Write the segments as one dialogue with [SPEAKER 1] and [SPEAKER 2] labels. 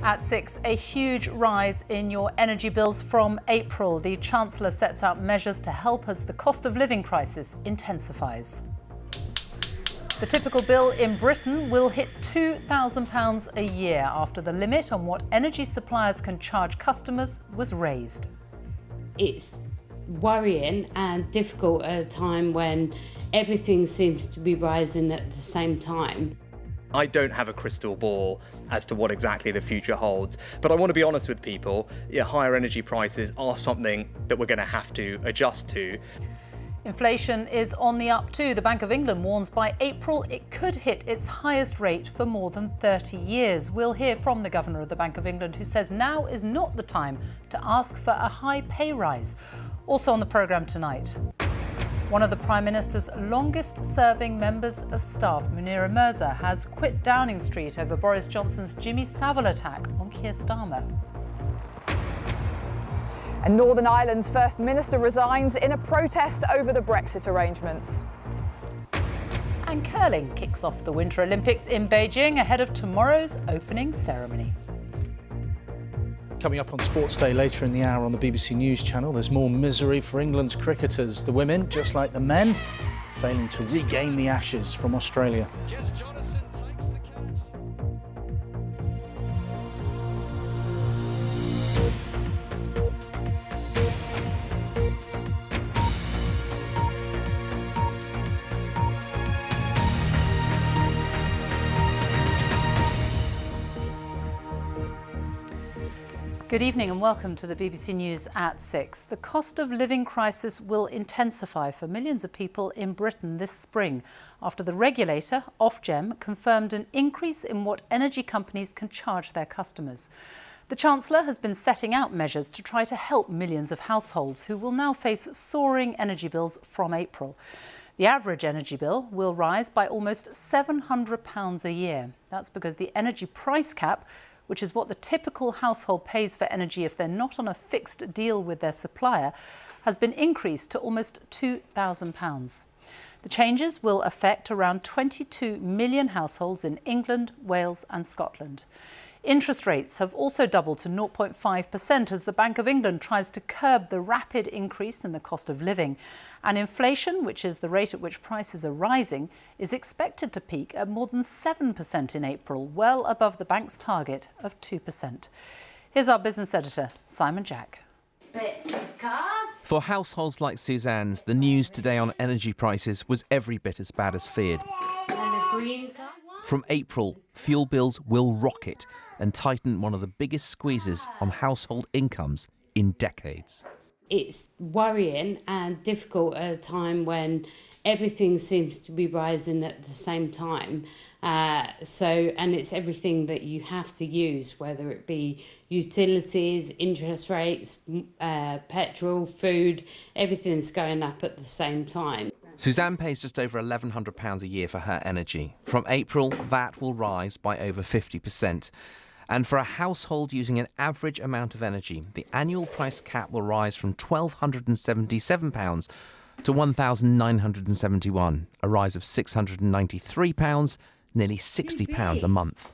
[SPEAKER 1] At 6, a huge rise in your energy bills from April. The Chancellor sets out measures to help as the cost of living crisis intensifies. The typical bill in Britain will hit £2,000 a year after the limit on what energy suppliers can charge customers was raised.
[SPEAKER 2] It's worrying and difficult at a time when everything seems to be rising at the same time.
[SPEAKER 3] I don't have a crystal ball as to what exactly the future holds, but I want to be honest with people. Higher energy prices are something that we're going to have to adjust to.
[SPEAKER 1] Inflation is on the up too. The Bank of England warns by April it could hit its highest rate for more than 30 years. We'll hear from the Governor of the Bank of England, who says now is not the time to ask for a high pay rise. Also on the programme tonight, one of the Prime Minister's longest-serving members of staff, Munira Mirza, has quit Downing Street over Boris Johnson's Jimmy Savile attack on Keir Starmer.
[SPEAKER 4] And Northern Ireland's First Minister resigns in a protest over the Brexit arrangements.
[SPEAKER 1] And curling kicks off the Winter Olympics in Beijing ahead of tomorrow's opening ceremony.
[SPEAKER 5] Coming up on Sports Day later in the hour on the BBC News channel, there's more misery for England's cricketers. The women, just like the men, failing to regain the Ashes from Australia.
[SPEAKER 1] Good evening and welcome to the BBC News at 6. The cost of living crisis will intensify for millions of people in Britain this spring after the regulator, Ofgem, confirmed an increase in what energy companies can charge their customers. The Chancellor has been setting out measures to try to help millions of households who will now face soaring energy bills from April. The average energy bill will rise by almost £700 a year. That's because the energy price cap, which is what the typical household pays for energy if they're not on a fixed deal with their supplier, has been increased to almost £2,000. The changes will affect around 22 million households in England, Wales and Scotland. Interest rates have also doubled to 0.5% as the Bank of England tries to curb the rapid increase in the cost of living. And inflation, which is the rate at which prices are rising, is expected to peak at more than 7% in April, well above the bank's target of 2%. Here's our business editor, Simon Jack.
[SPEAKER 6] For households like Suzanne's, the news today on energy prices was every bit as bad as feared. From April, fuel bills will rocket and tighten one of the biggest squeezes on household incomes in decades.
[SPEAKER 2] It's worrying and difficult at a time when everything seems to be rising at the same time. And it's everything that you have to use, whether it be utilities, interest rates, petrol, food, everything's going up at the same time.
[SPEAKER 6] Suzanne pays just over £1,100 a year for her energy. From April, that will rise by over 50%. And for a household using an average amount of energy, the annual price cap will rise from £1,277 to £1,971, a rise of £693, nearly £60 a month.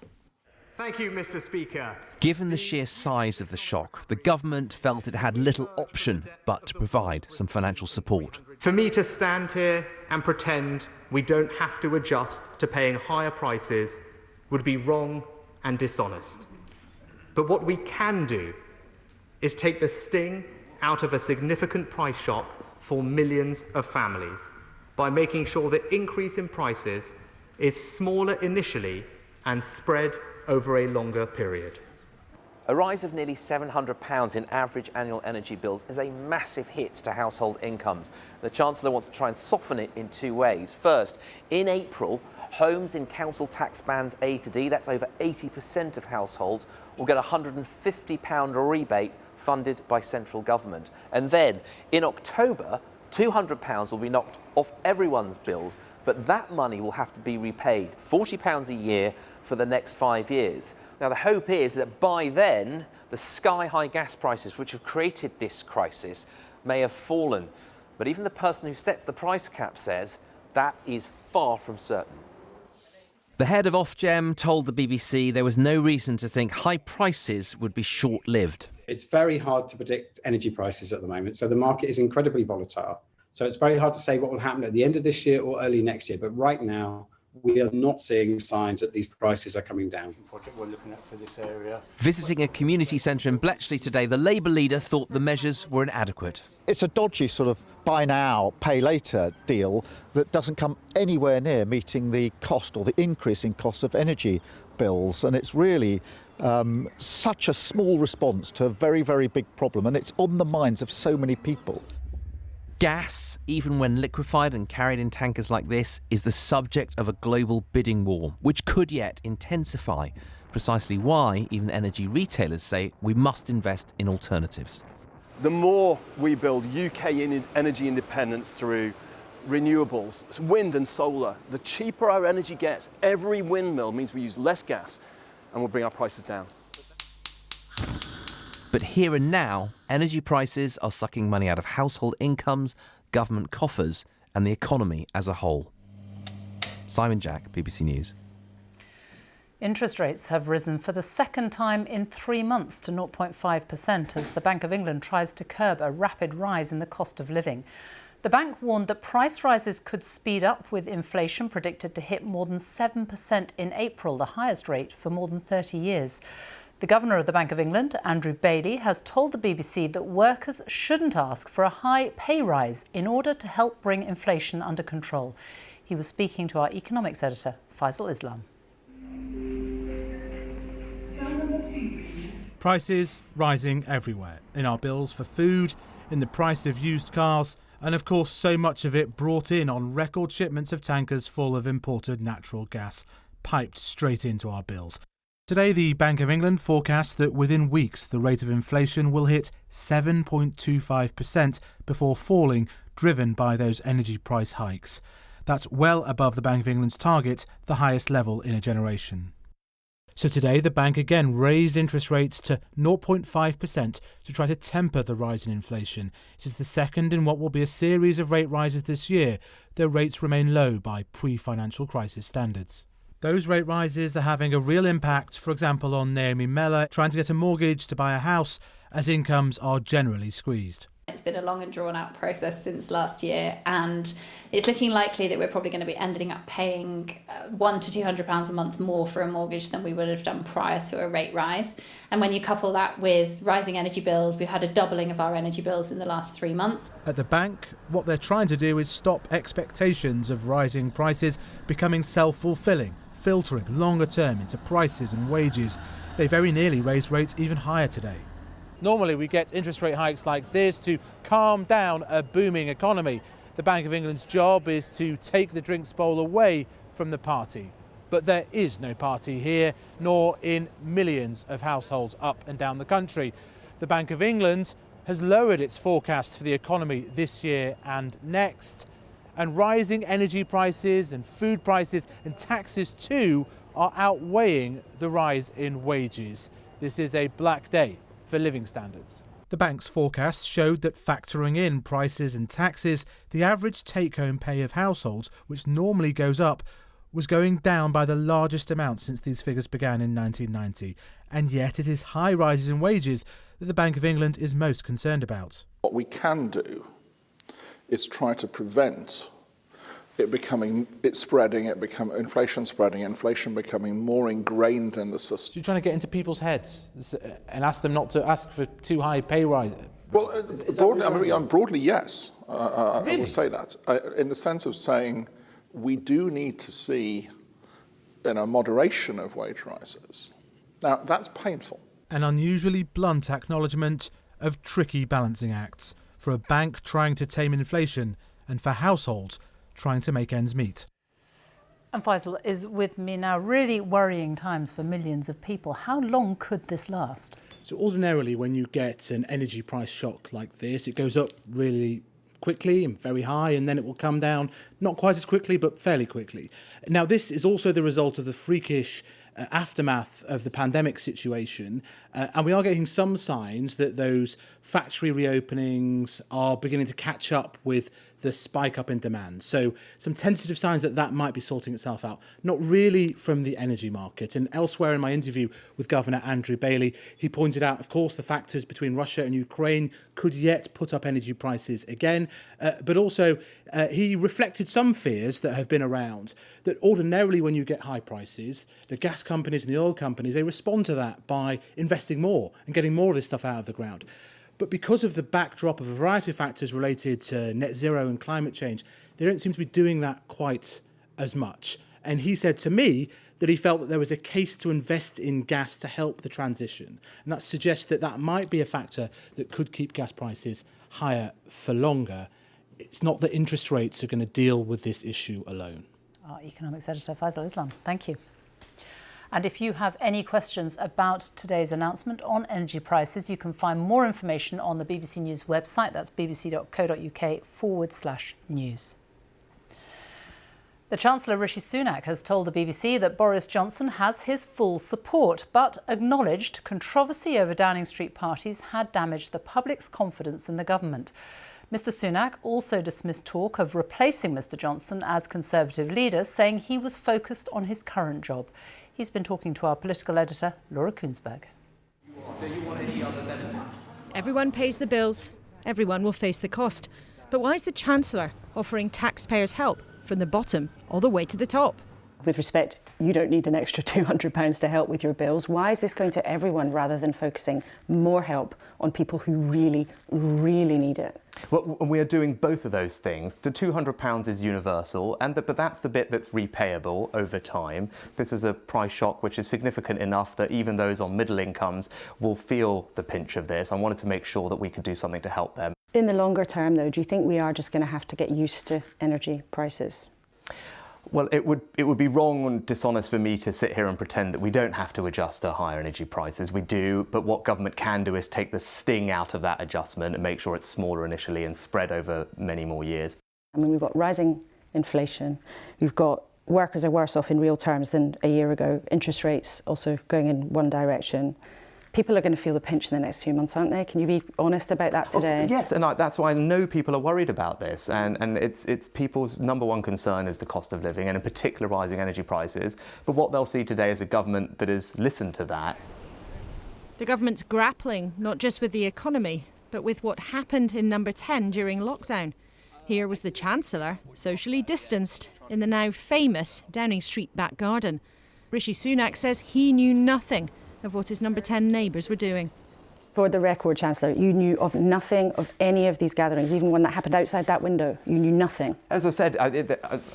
[SPEAKER 7] Thank you, Mr. Speaker.
[SPEAKER 6] Given the sheer size of the shock, the government felt it had little option but to provide some financial support.
[SPEAKER 7] For me to stand here and pretend we don't have to adjust to paying higher prices would be wrong and dishonest. But what we can do is take the sting out of a significant price shock for millions of families by making sure the increase in prices is smaller initially and spread over a longer period.
[SPEAKER 6] A rise of nearly £700 in average annual energy bills is a massive hit to household incomes. The Chancellor wants to try and soften it in two ways. First, in April, homes in council tax bands A to D, that's over 80% of households, will get a £150 rebate funded by central government. And then, in October, £200 will be knocked off everyone's bills, but that money will have to be repaid, £40 a year for the next 5 years. Now, the hope is that by then, the sky-high gas prices which have created this crisis may have fallen. But even the person who sets the price cap says that is far from certain. The head of Ofgem told the BBC there was no reason to think high prices would be short-lived.
[SPEAKER 8] It's very hard to predict energy prices at the moment, so the market is incredibly volatile. So it's very hard to say what will happen at the end of this year or early next year. But right now, we are not seeing signs that these prices are coming down.
[SPEAKER 5] Project we're looking at for this area.
[SPEAKER 6] Visiting a community centre in Bletchley today, the Labour leader thought the measures were inadequate.
[SPEAKER 9] It's a dodgy sort of buy now, pay later deal that doesn't come anywhere near meeting the cost or the increase in cost of energy bills. And it's really such a small response to a very, very big problem. And it's on the minds of so many people.
[SPEAKER 6] Gas, even when liquefied and carried in tankers like this, is the subject of a global bidding war, which could yet intensify. Precisely why even energy retailers say we must invest in alternatives.
[SPEAKER 10] The more we build UK energy independence through renewables, wind and solar, the cheaper our energy gets. Every windmill means we use less gas and we'll bring our prices down.
[SPEAKER 6] But here and now, energy prices are sucking money out of household incomes, government coffers and the economy as a whole. Simon Jack, BBC News.
[SPEAKER 1] Interest rates have risen for the second time in 3 months to 0.5% as the Bank of England tries to curb a rapid rise in the cost of living. The bank warned that price rises could speed up, with inflation predicted to hit more than 7% in April, the highest rate for more than 30 years. The Governor of the Bank of England, Andrew Bailey, has told the BBC that workers shouldn't ask for a high pay rise in order to help bring inflation under control. He was speaking to our economics editor, Faisal Islam.
[SPEAKER 11] Prices rising everywhere, in our bills for food, in the price of used cars, and of course so much of it brought in on record shipments of tankers full of imported natural gas, piped straight into our bills. Today, the Bank of England forecasts that within weeks the rate of inflation will hit 7.25% before falling, driven by those energy price hikes. That's well above the Bank of England's target, the highest level in a generation. So today, the bank again raised interest rates to 0.5% to try to temper the rise in inflation. It is the second in what will be a series of rate rises this year, though rates remain low by pre-financial crisis standards. Those rate rises are having a real impact, for example, on Naomi Mellor trying to get a mortgage to buy a house, as incomes are generally squeezed.
[SPEAKER 12] It's been a long and drawn out process since last year, and it's looking likely that we're probably going to be ending up paying £100 to £200 a month more for a mortgage than we would have done prior to a rate rise. And when you couple that with rising energy bills, we've had a doubling of our energy bills in the last 3 months.
[SPEAKER 11] At the bank, what they're trying to do is stop expectations of rising prices becoming self-fulfilling, filtering longer term into prices and wages. They very nearly raised rates even higher today. Normally we get interest rate hikes like this to calm down a booming economy. The Bank of England's job is to take the drinks bowl away from the party. But there is no party here, nor in millions of households up and down the country. The Bank of England has lowered its forecast for the economy this year and next. And rising energy prices and food prices and taxes too are outweighing the rise in wages. This is a black day for living standards. The bank's forecasts showed that factoring in prices and taxes, the average take-home pay of households, which normally goes up, was going down by the largest amount since these figures began in 1990. And yet it is high rises in wages that the Bank of England is most concerned about.
[SPEAKER 13] What we can do is try to prevent inflation becoming more ingrained in the system.
[SPEAKER 11] So you're trying to get into people's heads and ask them not to ask for too high pay rises?
[SPEAKER 13] Well, broadly, yes. I would say that, in the sense of saying we do need to see moderation of wage rises. Now, that's painful.
[SPEAKER 11] An unusually blunt acknowledgement of tricky balancing acts for a bank trying to tame inflation and for households trying to make ends meet.
[SPEAKER 1] And Faisal is with me now. Really worrying times for millions of people. How long could this last?
[SPEAKER 11] So ordinarily when you get an energy price shock like this, it goes up really quickly and very high, and then it will come down not quite as quickly but fairly quickly. Now this is also the result of the freakish aftermath of the pandemic situation, and we are getting some signs that those factory reopenings are beginning to catch up with the spike up in demand. So some tentative signs that that might be sorting itself out, not really from the energy market. And elsewhere in my interview with Governor Andrew Bailey, he pointed out, of course, the factors between Russia and Ukraine could yet put up energy prices again. But also he reflected some fears that have been around, that ordinarily when you get high prices, the gas companies and the oil companies, they respond to that by investing more and getting more of this stuff out of the ground. But because of the backdrop of a variety of factors related to net zero and climate change, they don't seem to be doing that quite as much. And he said to me that he felt that there was a case to invest in gas to help the transition. And that suggests that that might be a factor that could keep gas prices higher for longer. It's not that interest rates are going to deal with this issue alone.
[SPEAKER 1] Our economics editor, Faisal Islam, thank you. And if you have any questions about today's announcement on energy prices, you can find more information on the BBC News website. That's bbc.co.uk/news. The Chancellor Rishi Sunak has told the BBC that Boris Johnson has his full support, but acknowledged controversy over Downing Street parties had damaged the public's confidence in the government. Mr Sunak also dismissed talk of replacing Mr Johnson as Conservative leader, saying he was focused on his current job. He's been talking to our political editor, Laura Kunsberg.
[SPEAKER 14] Everyone pays the bills, everyone will face the cost. But why is the Chancellor offering taxpayers help from the bottom all the way to the top?
[SPEAKER 15] With respect, you don't need an extra £200 to help with your bills. Why is this going to everyone rather than focusing more help on people who really, really need it?
[SPEAKER 3] Well, we are doing both of those things. The £200 is universal, but that's the bit that's repayable over time. This is a price shock which is significant enough that even those on middle incomes will feel the pinch of this. I wanted to make sure that we could do something to help them.
[SPEAKER 15] In the longer term, though, do you think we are just going to have to get used to energy prices?
[SPEAKER 3] Well, it would be wrong and dishonest for me to sit here and pretend that we don't have to adjust to higher energy prices. We do, but what government can do is take the sting out of that adjustment and make sure it's smaller initially and spread over many more years.
[SPEAKER 15] I mean, we've got rising inflation. We've got workers are worse off in real terms than a year ago. Interest rates also going in one direction. People are going to feel the pinch in the next few months, aren't they? Can you be honest about that today?
[SPEAKER 3] Yes, and that's why I know people are worried about this. And it's people's number one concern is the cost of living, and in particular rising energy prices. But what they'll see today is a government that has listened to that.
[SPEAKER 14] The government's grappling not just with the economy, but with what happened in number 10 during lockdown. Here was the Chancellor, socially distanced, in the now famous Downing Street back garden. Rishi Sunak says he knew nothing of what his number 10 neighbours were doing.
[SPEAKER 15] For the record, Chancellor, you knew of nothing of any of these gatherings, even one that happened outside that window. You knew nothing.
[SPEAKER 3] As I said,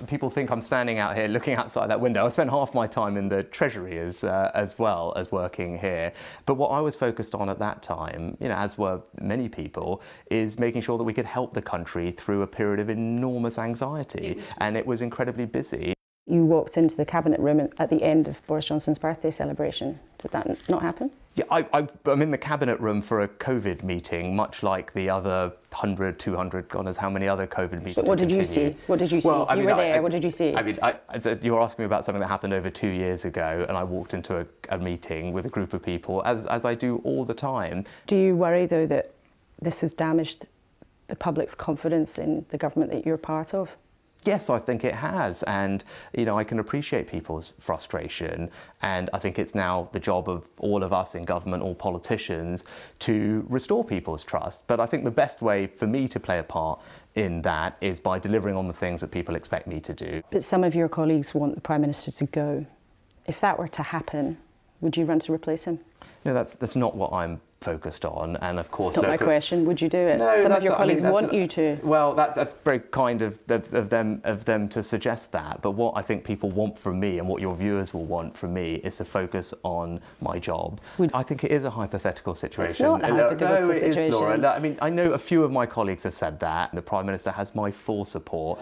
[SPEAKER 3] people think I'm standing out here looking outside that window. I spent half my time in the Treasury as well as working here. But what I was focused on at that time, as were many people, is making sure that we could help the country through a period of enormous anxiety. And it was incredibly busy.
[SPEAKER 15] You walked into the cabinet room at the end of Boris Johnson's birthday celebration. Did that not happen?
[SPEAKER 3] Yeah, I'm in the cabinet room for a COVID meeting, much like the other 100, 200, God knows how many other COVID meetings.
[SPEAKER 15] But what did you see? What did you see?
[SPEAKER 3] Well,
[SPEAKER 15] you were there. What did you see?
[SPEAKER 3] You were asking me about something that happened over 2 years ago, and I walked into a meeting with a group of people, as I do all the time.
[SPEAKER 15] Do you worry, though, that this has damaged the public's confidence in the government that you're part of?
[SPEAKER 3] Yes, I think it has, and I can appreciate people's frustration, and I think it's now the job of all of us in government, all politicians, to restore people's trust. But I think the best way for me to play a part in that is by delivering on the things that people expect me to do.
[SPEAKER 15] But some of your colleagues want the Prime Minister to go. If that were to happen, would you run to replace him?
[SPEAKER 3] No, that's not what I'm focused on, and of course...
[SPEAKER 15] It's not my question. Would you do it?
[SPEAKER 3] No,
[SPEAKER 15] some of your colleagues want you to.
[SPEAKER 3] Well, that's very kind of them to suggest that. But what I think people want from me, and what your viewers will want from me, is to focus on my job. I think it is a hypothetical situation.
[SPEAKER 15] It's not a hypothetical situation.
[SPEAKER 3] It is, Laura. I mean, I know a few of my colleagues have said that. The Prime Minister has my full support.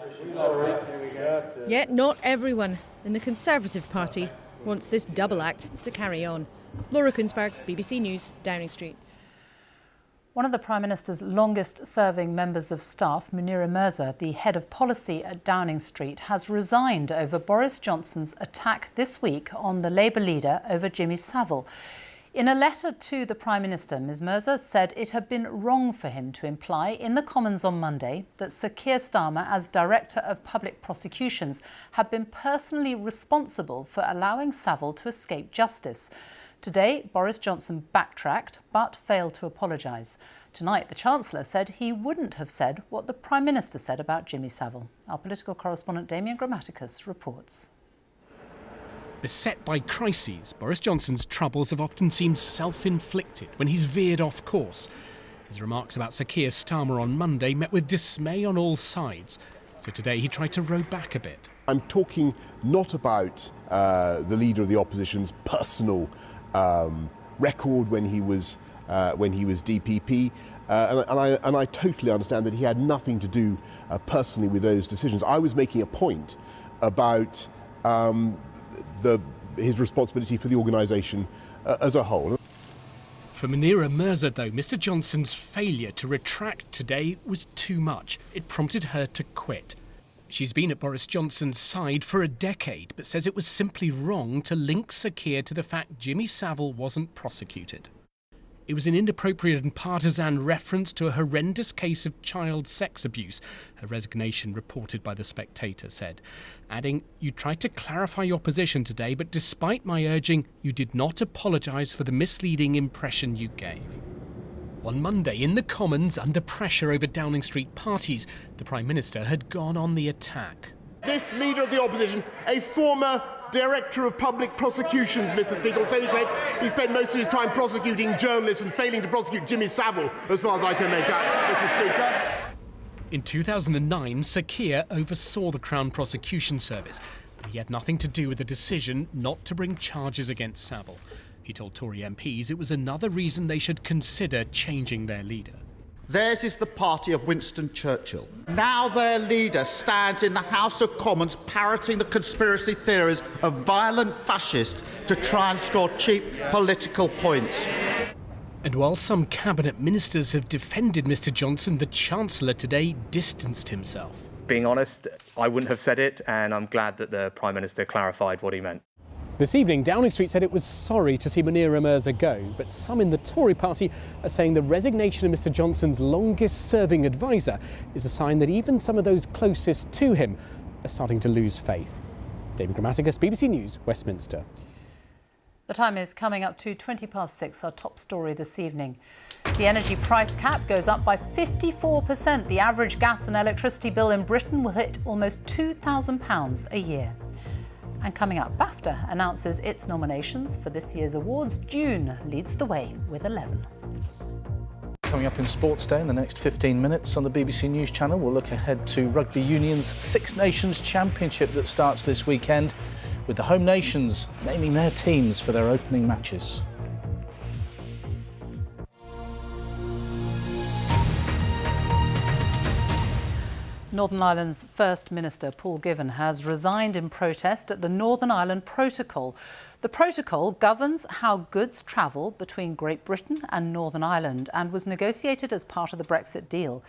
[SPEAKER 14] Yet not everyone in the Conservative Party wants this double act to carry on. Laura Kunsberg, BBC News, Downing Street.
[SPEAKER 1] One of the Prime Minister's longest-serving members of staff, Munira Mirza, the head of policy at Downing Street, has resigned over Boris Johnson's attack this week on the Labour leader over Jimmy Savile. In a letter to the Prime Minister, Ms Mirza said it had been wrong for him to imply in the Commons on Monday that Sir Keir Starmer, as Director of Public Prosecutions, had been personally responsible for allowing Savile to escape justice. Today, Boris Johnson backtracked but failed to apologise. Tonight, the Chancellor said he wouldn't have said what the Prime Minister said about Jimmy Savile. Our political correspondent Damien Grammaticus reports.
[SPEAKER 16] Beset by crises, Boris Johnson's troubles have often seemed self-inflicted when he's veered off course. His remarks about Sir Keir Starmer on Monday met with dismay on all sides. So today he tried to row back a bit.
[SPEAKER 17] I'm talking not about the leader of the opposition's personal record when he was DPP, and I totally understand that he had nothing to do personally with those decisions. I was making a point about his responsibility for the organisation as a whole.
[SPEAKER 16] For Munira Mirza, though, Mr Johnson's failure to retract today was too much. It prompted her to quit. She's been at Boris Johnson's side for a decade, but says it was simply wrong to link Sir Keir to the fact Jimmy Savile wasn't prosecuted. It was an inappropriate and partisan reference to a horrendous case of child sex abuse, her resignation reported by The Spectator said, adding, "You tried to clarify your position today, but despite my urging, you did not apologise for the misleading impression you gave." On Monday, in the Commons, under pressure over Downing Street parties, the Prime Minister had gone on the attack.
[SPEAKER 17] This leader of the opposition, a former Director of Public Prosecutions, Mr Speaker, said he spent most of his time prosecuting journalists and failing to prosecute Jimmy Savile, as far as I can make out, Mr Speaker.
[SPEAKER 16] In 2009, Sir Keir oversaw the Crown Prosecution Service, but he had nothing to do with the decision not to bring charges against Savile. He told Tory MPs it was another reason they should consider changing their leader.
[SPEAKER 9] Theirs is the party of Winston Churchill. Now their leader stands in the House of Commons parroting the conspiracy theories of violent fascists to try and score cheap political points.
[SPEAKER 16] And while some cabinet ministers have defended Mr Johnson, the Chancellor today distanced himself.
[SPEAKER 18] Being honest, I wouldn't have said it, and I'm glad that the Prime Minister clarified what he meant.
[SPEAKER 16] This evening, Downing Street said it was sorry to see Munira Mirza go, but some in the Tory party are saying the resignation of Mr Johnson's longest-serving adviser is a sign that even some of those closest to him are starting to lose faith. David Grammaticus, BBC News, Westminster.
[SPEAKER 1] The time is coming up to 6:20, our top story this evening. The energy price cap goes up by 54%. The average gas and electricity bill in Britain will hit almost £2,000 a year. And coming up, BAFTA announces its nominations for this year's awards. June leads the way with 11.
[SPEAKER 5] Coming up in Sports Day in the next 15 minutes on the BBC News Channel, we'll look ahead to Rugby Union's Six Nations Championship that starts this weekend, with the home nations naming their teams for their opening matches.
[SPEAKER 1] Northern Ireland's First Minister, Paul Givan, has resigned in protest at the Northern Ireland Protocol. The protocol governs how goods travel between Great Britain and Northern Ireland and was negotiated as part of the Brexit deal.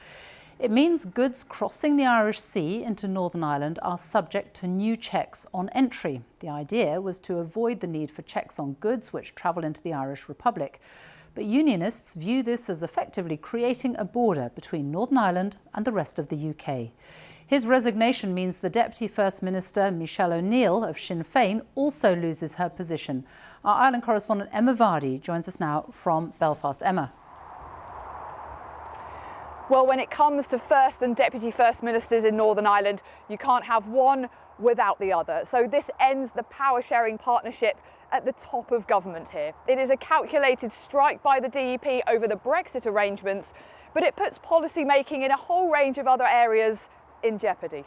[SPEAKER 1] It means goods crossing the Irish Sea into Northern Ireland are subject to new checks on entry. The idea was to avoid the need for checks on goods which travel into the Irish Republic. But unionists view this as effectively creating a border between Northern Ireland and the rest of the UK. His resignation means the Deputy First Minister, Michelle O'Neill of Sinn Féin, also loses her position. Our Ireland correspondent Emma Vardy joins us now from Belfast. Emma.
[SPEAKER 4] Well, when it comes to First and Deputy First Ministers in Northern Ireland, you can't have one without the other. So this ends the power-sharing partnership at the top of government here. It is a calculated strike by the DUP over the Brexit arrangements, but it puts policy making in a whole range of other areas in jeopardy.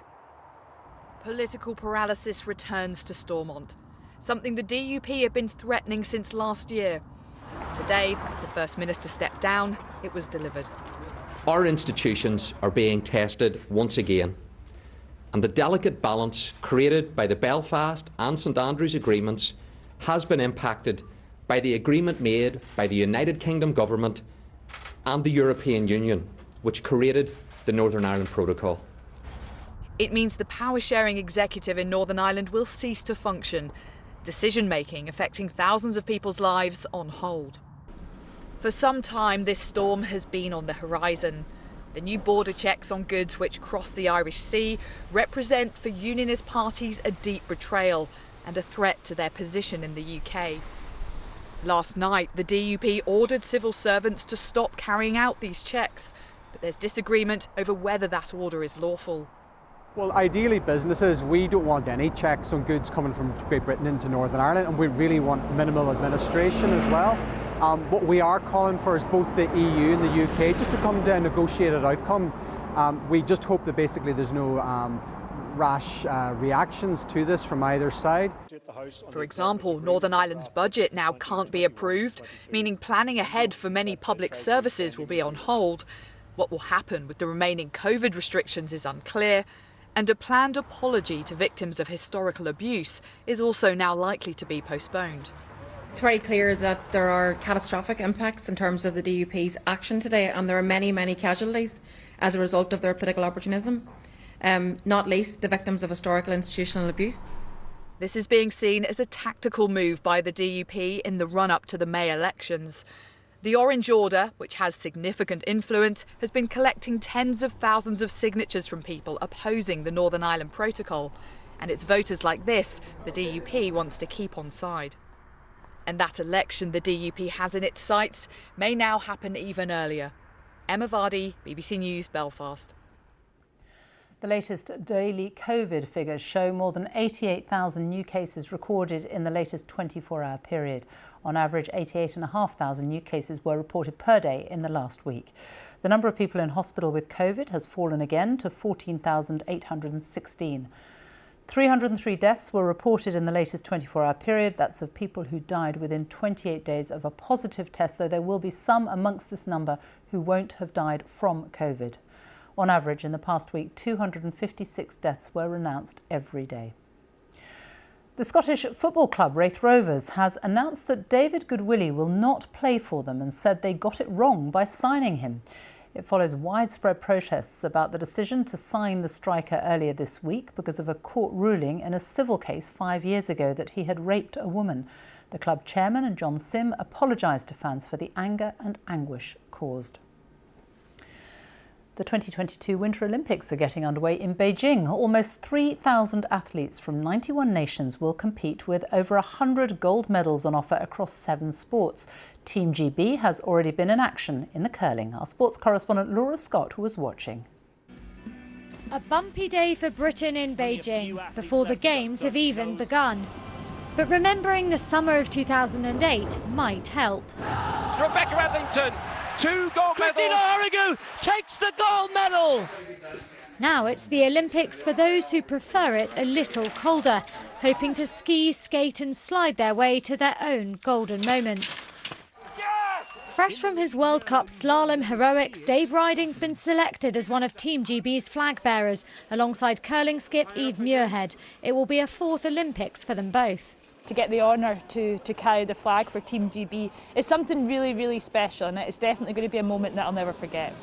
[SPEAKER 19] Political paralysis returns to Stormont, something the DUP have been threatening since last year. Today, as the First Minister stepped down, it was delivered.
[SPEAKER 20] Our institutions are being tested once again, and the delicate balance created by the Belfast and St Andrews agreements has been impacted by the agreement made by the United Kingdom government and the European Union, which created the Northern Ireland Protocol.
[SPEAKER 19] It means the power-sharing executive in Northern Ireland will cease to function, decision-making affecting thousands of people's lives on hold. For some time, this storm has been on the horizon. The new border checks on goods which cross the Irish Sea represent for unionist parties a deep betrayal and a threat to their position in the UK. Last night, the DUP ordered civil servants to stop carrying out these checks, but there's disagreement over whether that order is lawful.
[SPEAKER 21] Well, ideally businesses, we don't want any checks on goods coming from Great Britain into Northern Ireland, and we really want minimal administration as well. What we are calling for is both the EU and the UK just to come to a negotiated outcome. We just hope that basically there's no rash reactions to this from either side.
[SPEAKER 19] For example, Northern Ireland's budget now can't be approved, meaning planning ahead for many public services will be on hold. What will happen with the remaining COVID restrictions is unclear, and a planned apology to victims of historical abuse is also now likely to be postponed.
[SPEAKER 22] It's very clear that there are catastrophic impacts in terms of the DUP's action today, and there are many, many casualties as a result of their political opportunism, not least the victims of historical institutional abuse.
[SPEAKER 19] This is being seen as a tactical move by the DUP in the run-up to the May elections. The Orange Order, which has significant influence, has been collecting tens of thousands of signatures from people opposing the Northern Ireland Protocol. And it's voters like this the DUP wants to keep on side. And that election the DUP has in its sights may now happen even earlier. Emma Vardy, BBC News, Belfast.
[SPEAKER 1] The latest daily COVID figures show more than 88,000 new cases recorded in the latest 24-hour period. On average, 88,500 new cases were reported per day in the last week. The number of people in hospital with COVID has fallen again to 14,816. 303 deaths were reported in the latest 24-hour period. That's of people who died within 28 days of a positive test, though there will be some amongst this number who won't have died from COVID. On average, in the past week, 256 deaths were announced every day. The Scottish football club Raith Rovers has announced that David Goodwillie will not play for them and said they got it wrong by signing him. It follows widespread protests about the decision to sign the striker earlier this week because of a court ruling in a civil case 5 years ago that he had raped a woman. The club chairman and John Sim apologised to fans for the anger and anguish caused. The 2022 Winter Olympics are getting underway in Beijing. Almost 3,000 athletes from 91 nations will compete, with over 100 gold medals on offer across 7 sports. Team GB has already been in action in the curling. Our sports correspondent Laura Scott was watching.
[SPEAKER 23] A bumpy day for Britain in Beijing before the Games have even begun. But remembering the summer of 2008 might help.
[SPEAKER 24] It's Rebecca Adlington. 2 gold medals. Christina Origo takes the gold medal.
[SPEAKER 23] Now it's the Olympics for those who prefer it a little colder, hoping to ski, skate and slide their way to their own golden moments. Yes! Fresh from his World Cup slalom heroics, Dave Riding's been selected as one of Team GB's flag bearers, alongside curling skip Eve Muirhead. It will be a 4th Olympics for them both.
[SPEAKER 25] To get the honour to carry the flag for Team GB is something really, really special, and it's definitely going to be a moment that I'll never forget.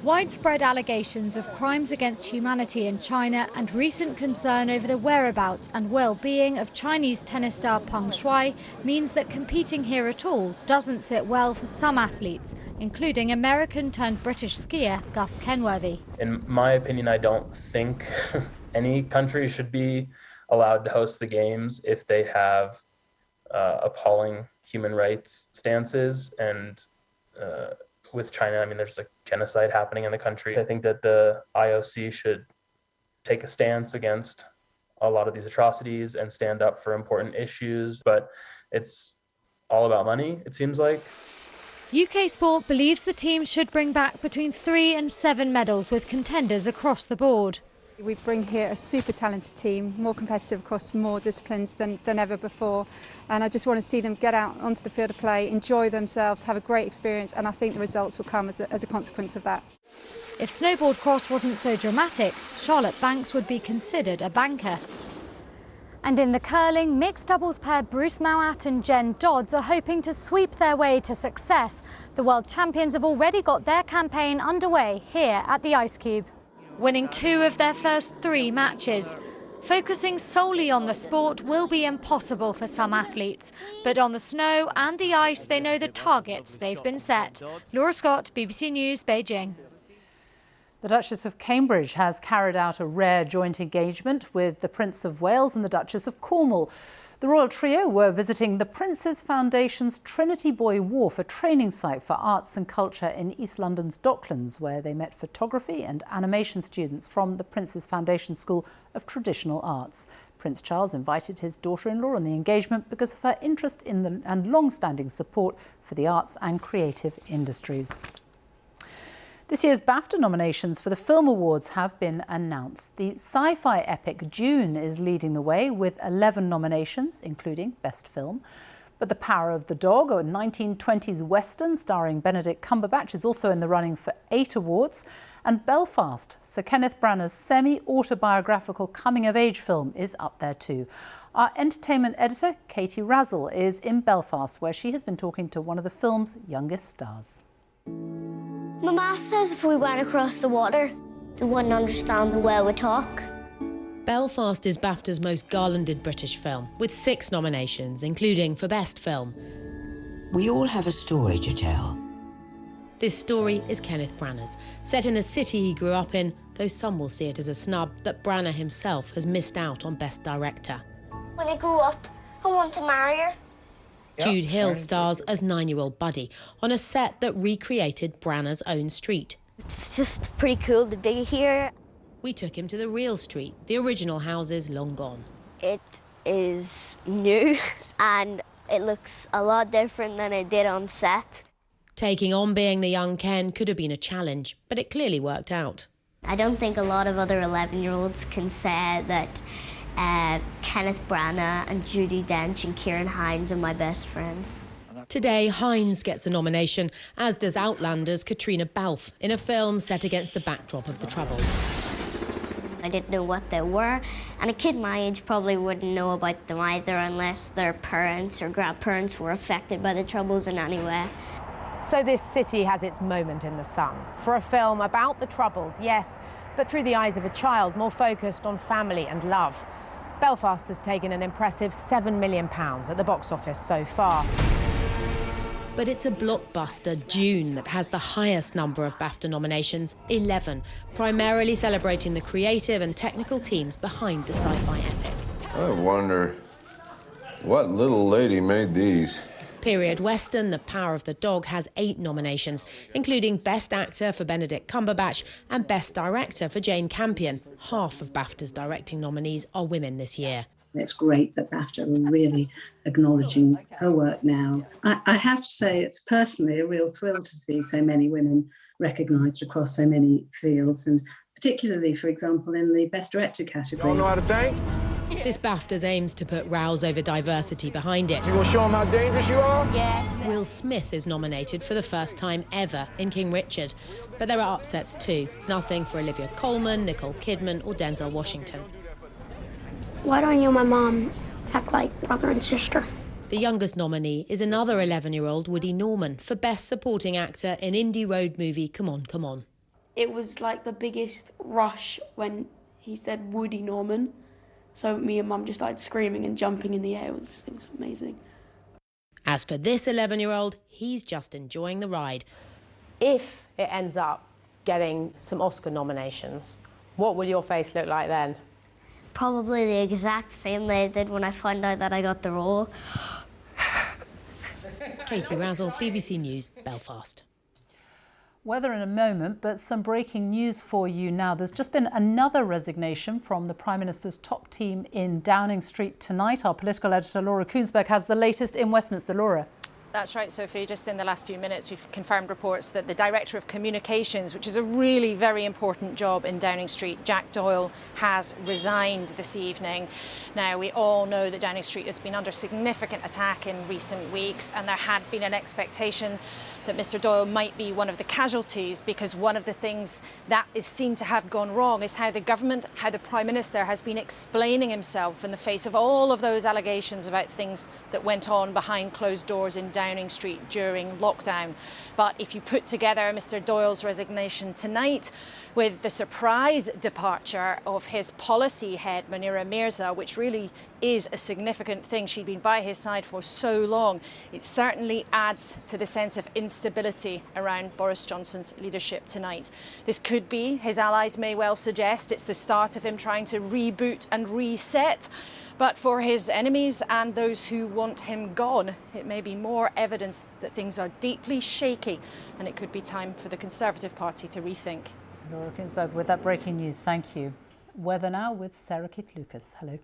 [SPEAKER 23] Widespread allegations of crimes against humanity in China and recent concern over the whereabouts and well-being of Chinese tennis star Peng Shuai means that competing here at all doesn't sit well for some athletes, including American-turned-British skier Gus Kenworthy.
[SPEAKER 26] In my opinion, I don't think any country should be allowed to host the Games if they have appalling human rights stances. And with China, I mean, there's a genocide happening in the country. I think that the IOC should take a stance against a lot of these atrocities and stand up for important issues. But it's all about money, it seems like.
[SPEAKER 23] UK Sport believes the team should bring back between 3 and 7 medals, with contenders across the board.
[SPEAKER 27] We bring here a super talented team, more competitive across more disciplines than ever before, and I just want to see them get out onto the field of play, enjoy themselves, have a great experience, and I think the results will come as a consequence of that.
[SPEAKER 23] If snowboard cross wasn't so dramatic, Charlotte Banks would be considered a banker. And in the curling, mixed doubles pair Bruce Mowat and Jen Dodds are hoping to sweep their way to success. The world champions have already got their campaign underway here at the Ice Cube, winning 2 of their first 3 matches. Focusing solely on the sport will be impossible for some athletes, but on the snow and the ice they know the targets they've been set. Laura Scott, BBC News, Beijing.
[SPEAKER 1] The Duchess of Cambridge has carried out a rare joint engagement with the Prince of Wales and the Duchess of Cornwall. The royal trio were visiting the Prince's Foundation's Trinity Buoy Wharf, a training site for arts and culture in East London's Docklands, where they met photography and animation students from the Prince's Foundation School of Traditional Arts. Prince Charles invited his daughter-in-law on the engagement because of her interest in and long-standing support for the arts and creative industries. This year's BAFTA nominations for the Film Awards have been announced. The sci-fi epic Dune is leading the way with 11 nominations, including Best Film. But The Power of the Dog, a 1920s western starring Benedict Cumberbatch, is also in the running for 8 awards. And Belfast, Sir Kenneth Branagh's semi-autobiographical coming-of-age film, is up there too. Our entertainment editor, Katie Razzle, is in Belfast, where she has been talking to one of the film's youngest stars.
[SPEAKER 2] My ma says if we went across the water, they wouldn't understand the way we talk.
[SPEAKER 6] Belfast is BAFTA's most garlanded British film, with 6 nominations, including for Best Film.
[SPEAKER 7] We all have a story to tell.
[SPEAKER 6] This story is Kenneth Branagh's, set in the city he grew up in, though some will see it as a snub that Branagh himself has missed out on Best Director.
[SPEAKER 2] When I grow up, I want to marry her.
[SPEAKER 6] Jude Hill stars as 9-year-old Buddy on a set that recreated Branagh's own street.
[SPEAKER 2] It's just pretty cool to be here.
[SPEAKER 6] We took him to the real street, the original houses long gone.
[SPEAKER 2] It is new and it looks a lot different than it did on set.
[SPEAKER 6] Taking on being the young Ken could have been a challenge, but it clearly worked out.
[SPEAKER 2] I don't think a lot of other 11-year-olds can say that Kenneth Branagh and Judi Dench and Ciarán Hinds are my best friends.
[SPEAKER 6] Today, Hinds gets a nomination, as does Outlander's Katrina Balfe, in a film set against the backdrop of the Troubles.
[SPEAKER 2] I didn't know what they were, and a kid my age probably wouldn't know about them either unless their parents or grandparents were affected by the Troubles in any way.
[SPEAKER 8] So this city has its moment in the sun. For a film about the Troubles, yes, but through the eyes of a child, more focused on family and love. Belfast has taken an impressive £7 million at the box office so far.
[SPEAKER 6] But it's a blockbuster, Dune, that has the highest number of BAFTA nominations, 11, primarily celebrating the creative and technical teams behind the sci-fi epic.
[SPEAKER 10] I wonder what little lady made these.
[SPEAKER 6] Period Western, The Power of the Dog, has 8 nominations, including Best Actor for Benedict Cumberbatch and Best Director for Jane Campion. Half of BAFTA's directing nominees are women this year.
[SPEAKER 12] It's great that BAFTA are really acknowledging her work now. I have to say it's personally a real thrill to see so many women recognised across so many fields, and particularly, for example, in the Best Director category.
[SPEAKER 10] Don't know how to think?
[SPEAKER 6] This BAFTA's aims to put rows over diversity behind it.
[SPEAKER 10] You gonna show them how dangerous you are?
[SPEAKER 2] Yes.
[SPEAKER 6] Will Smith is nominated for the first time ever in King Richard. But there are upsets too. Nothing for Olivia Colman, Nicole Kidman or Denzel Washington.
[SPEAKER 2] Why don't you and my mom act like brother and sister?
[SPEAKER 6] The youngest nominee is another 11-year-old Woody Norman for Best Supporting Actor in indie road movie Come On, Come On.
[SPEAKER 13] It was like the biggest rush when he said Woody Norman. So me and Mum just started screaming and jumping in the air. It was amazing.
[SPEAKER 6] As for this 11-year-old, he's just enjoying the ride.
[SPEAKER 8] If it ends up getting some Oscar nominations, what will your face look like then?
[SPEAKER 2] Probably the exact same that I did when I found out that I got the role.
[SPEAKER 6] Katie Razzle, BBC News, Belfast.
[SPEAKER 1] Weather in a moment, but some breaking news for you now. There's just been another resignation from the Prime Minister's top team in Downing Street tonight. Our political editor Laura Koonsberg has the latest in Westminster. Laura.
[SPEAKER 28] That's right, Sophie. Just in the last few minutes, we've confirmed reports that the Director of Communications, which is a really very important job in Downing Street, Jack Doyle, has resigned this evening. Now, we all know that Downing Street has been under significant attack in recent weeks, and there had been an expectation that Mr Doyle might be one of the casualties, because one of the things that is seen to have gone wrong is how the government, how the Prime Minister has been explaining himself in the face of all of those allegations about things that went on behind closed doors in Downing Downing Street during lockdown. But if you put together Mr Doyle's resignation tonight with the surprise departure of his policy head, Munira Mirza, which really is a significant thing, she'd been by his side for so long, it certainly adds to the sense of instability around Boris Johnson's leadership tonight. This could be, his allies may well suggest, it's the start of him trying to reboot and reset. But for his enemies and those who want him gone, it may be more evidence that things are deeply shaky and it could be time for the Conservative Party to rethink.
[SPEAKER 1] Laura Kingsburg with that breaking news. Thank you. Weather now with Sarah Keith-Lucas. Hello.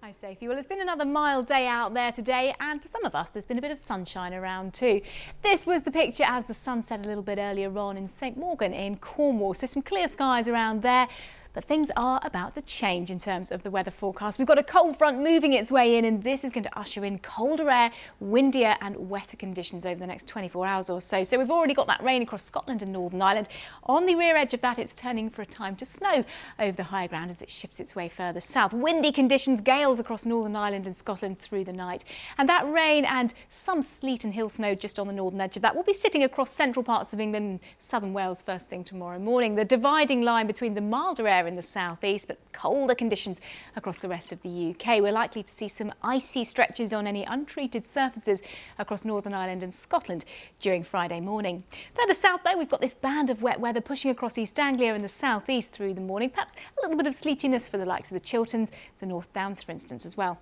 [SPEAKER 3] Hi Sophie. Well, it's been another mild day out there today, and for some of us there's been a bit of sunshine around too. This was the picture as the sun set a little bit earlier on in St Morgan in Cornwall, so some clear skies around there. But things are about to change in terms of the weather forecast. We've got a cold front moving its way in, and this is going to usher in colder air, windier and wetter conditions over the next 24 hours or so. So we've already got that rain across Scotland and Northern Ireland. On the rear edge of that, it's turning for a time to snow over the higher ground as it shifts its way further south. Windy conditions, gales across Northern Ireland and Scotland through the night. And that rain and some sleet and hill snow just on the northern edge of that will be sitting across central parts of England and southern Wales first thing tomorrow morning. The dividing line between the milder air in the southeast, but colder conditions across the rest of the UK. We're likely to see some icy stretches on any untreated surfaces across Northern Ireland and Scotland during Friday morning. Further south though, we've got this band of wet weather pushing across East Anglia and the southeast through the morning. Perhaps a little bit of sleetiness for the likes of the Chilterns, the North Downs for instance as well.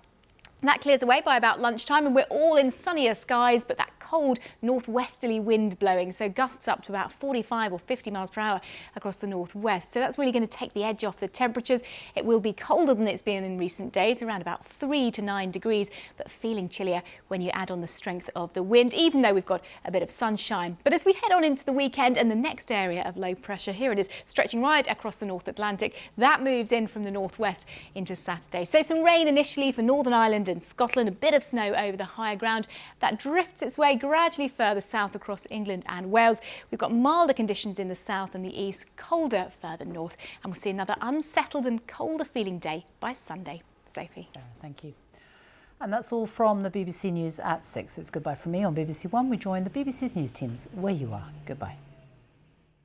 [SPEAKER 3] That clears away by about lunchtime and we're all in sunnier skies, but that cold northwesterly wind blowing, so gusts up to about 45 or 50 miles per hour across the northwest. So that's really going to take the edge off the temperatures. It will be colder than it's been in recent days, around about 3 to 9 degrees, but feeling chillier when you add on the strength of the wind, even though we've got a bit of sunshine. But as we head on into the weekend and the next area of low pressure, here it is stretching right across the North Atlantic. That moves in from the northwest into Saturday. So some rain initially for Northern Ireland and Scotland, a bit of snow over the higher ground that drifts its way gradually further south across England and Wales. We've got milder conditions in the south and the east, colder further north, and we'll see another unsettled and colder feeling day by Sunday. Sophie.
[SPEAKER 1] Sarah, thank you. And that's all from the BBC News at 6. It's goodbye from me on BBC One. We join the BBC's news teams where you are. Goodbye.